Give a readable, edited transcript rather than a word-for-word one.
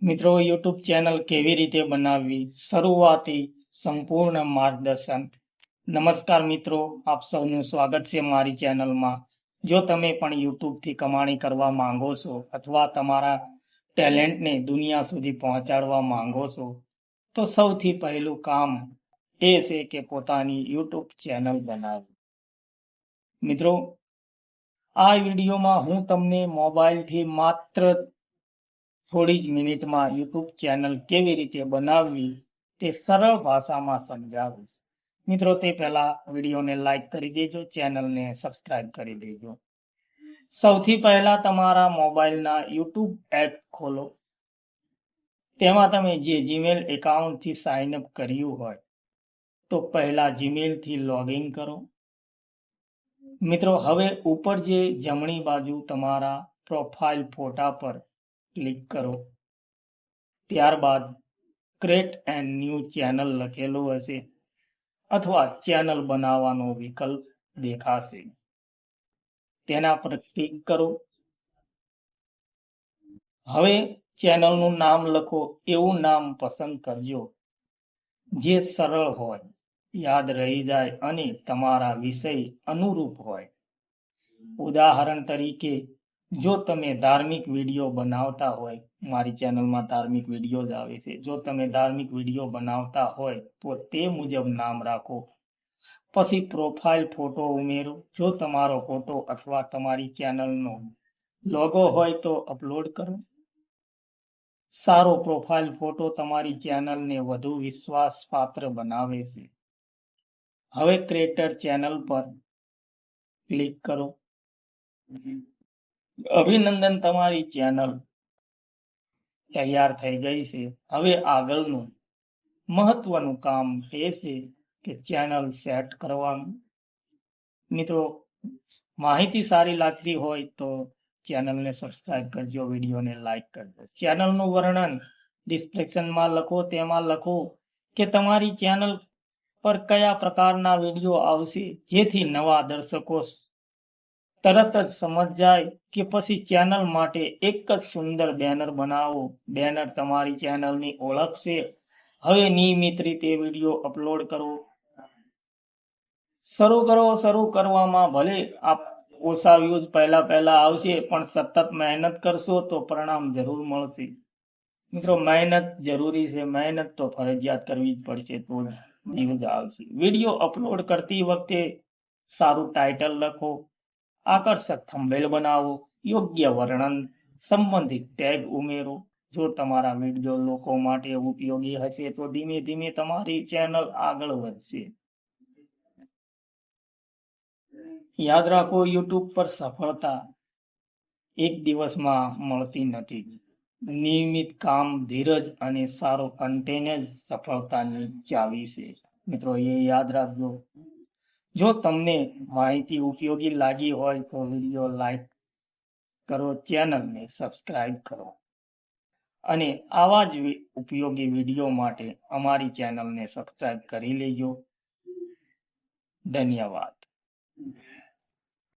મિત્રો, YouTube channel કેવી રીતે બનાવવી, શરૂઆતી સંપૂર્ણ માર્ગદર્શન. નમસ્કાર મિત્રો, આપ સૌનું સ્વાગત છે મારી ચેનલમાં. જો તમે પણ યુટ્યુબથી કમાણી કરવા માંગો છો અથવા તમારા ટેલેન્ટને દુનિયા સુધી પહોંચાડવા માંગો છો, તો સૌથી પહેલું કામ એ છે કે પોતાની યુટ્યુબ ચેનલ બનાવવી. મિત્રો, આ વિડીયોમાં હું તમને મોબાઈલથી માત્ર થોડી જ મિનિટમાં યુટ્યુબ ચેનલ કેવી રીતે બનાવવી તે સરળ ભાષામાં સમજાવીશ. મિત્રો, તે પહેલા વિડીયોને લાઈક કરી દેજો, ચેનલને સબસ્ક્રાઇબ કરી દેજો. સૌથી પહેલા તમારા મોબાઈલના યુટ્યુબ એપ ખોલો. તેમાં તમે જે જીમેલ એકાઉન્ટથી સાઇન અપ કર્યું હોય તો પહેલા જીમેલથી લોગિન કરો. મિત્રો, હવે ઉપર જે જમણી બાજુ તમારા પ્રોફાઇલ ફોટા પર ક્લિક કરો. ત્યારબાદ ક્રિએટ એન્ડ ન્યૂ ચેનલ લખેલું હશે અથવા ચેનલ બનાવવાનો વિકલ્પ દેખાશે. તેના પર ક્લિક કરો. હવે ચેનલનું નામ લખો. એવું નામ પસંદ કરજો જે સરળ હોય, યાદ રહી જાય અને તમારા વિષય અનુરૂપ હોય. ઉદાહરણ તરીકે, જો તમે ધાર્મિક વિડીયો બનાવતા હોય, મારી ચેનલમાં ધાર્મિક વિડીયો જ આવે છે, જો તમે ધાર્મિક વિડીયો બનાવતા હોય તો તે મુજબ નામ રાખો. પછી પ્રોફાઇલ ફોટો ઉમેરો. જો તમારો ફોટો અથવા તમારી ચેનલનો લોગો હોય તો અપલોડ કરો. સારો પ્રોફાઇલ ફોટો તમારી ચેનલને વધુ વિશ્વાસપાત્ર બનાવે છે. હવે ક્રિએટર ચેનલ પર ક્લિક કરો. અભિનંદન, તમારી ચેનલ તૈયાર થઈ ગઈ છે. હવે આગળનું મહત્વનું કામ એ છે કે ચેનલ સેટ કરવાનું. મિત્રો, માહિતી સારી લાગતી હોય તો ચેનલને સબસ્ક્રાઇબ કરજો, વિડીયોને લાઈક કરજો. ચેનલનું વર્ણન ડિસ્ક્રિપ્શનમાં લખો. તેમાં લખો કે તમારી ચેનલ પર કયા પ્રકારના વિડીયો આવશે, જેથી નવા દર્શકો તરત જ સમજ જાય. કે પછી ચેનલ માટે એક જ સુંદર બેનર બનાવો. બેનર તમારી ચેનલની ઓળખ છે. હવે નિયમિત રીતે વિડીયો અપલોડ કરો. શરૂ કરવામાં ભલે ઓછા વ્યૂઝ પહેલા આવશે, પણ સતત મહેનત કરશો તો પરિણામ જરૂર મળશે. મિત્રો, મહેનત જરૂરી છે. મહેનત તો ફરજિયાત કરવી જ પડશે તો જ વ્યૂઝ આવશે. વિડીયો અપલોડ કરતી વખતે સારું ટાઇટલ લખો, આકર્ષક થંબનેલ બનાવો, યોગ્ય વર્ણન, સંબંધિત ટેગ ઉમેરો. જો તમારા વિડીયો લોકો માટે ઉપયોગી હશે તો ધીમે ધીમે તમારી ચેનલ આગળ વધશે. યાદ રાખો, યુટ્યુબ પર સફળતા એક દિવસમાં મળતી નથી. નિયમિત કામ, ધીરજ અને સારો કન્ટેન્ટ જ સફળતાની ચાવી છે. મિત્રો, એ યાદ રાખજો. જો તમને માહિતી ઉપયોગી લાગી હોય તો વિડીયો લાઈક કરો, ચેનલને સબસ્ક્રાઇબ કરો અને આવા જ ઉપયોગી વિડીયો માટે અમારી ચેનલને સબસ્ક્રાઇબ કરી લેજો. ધન્યવાદ.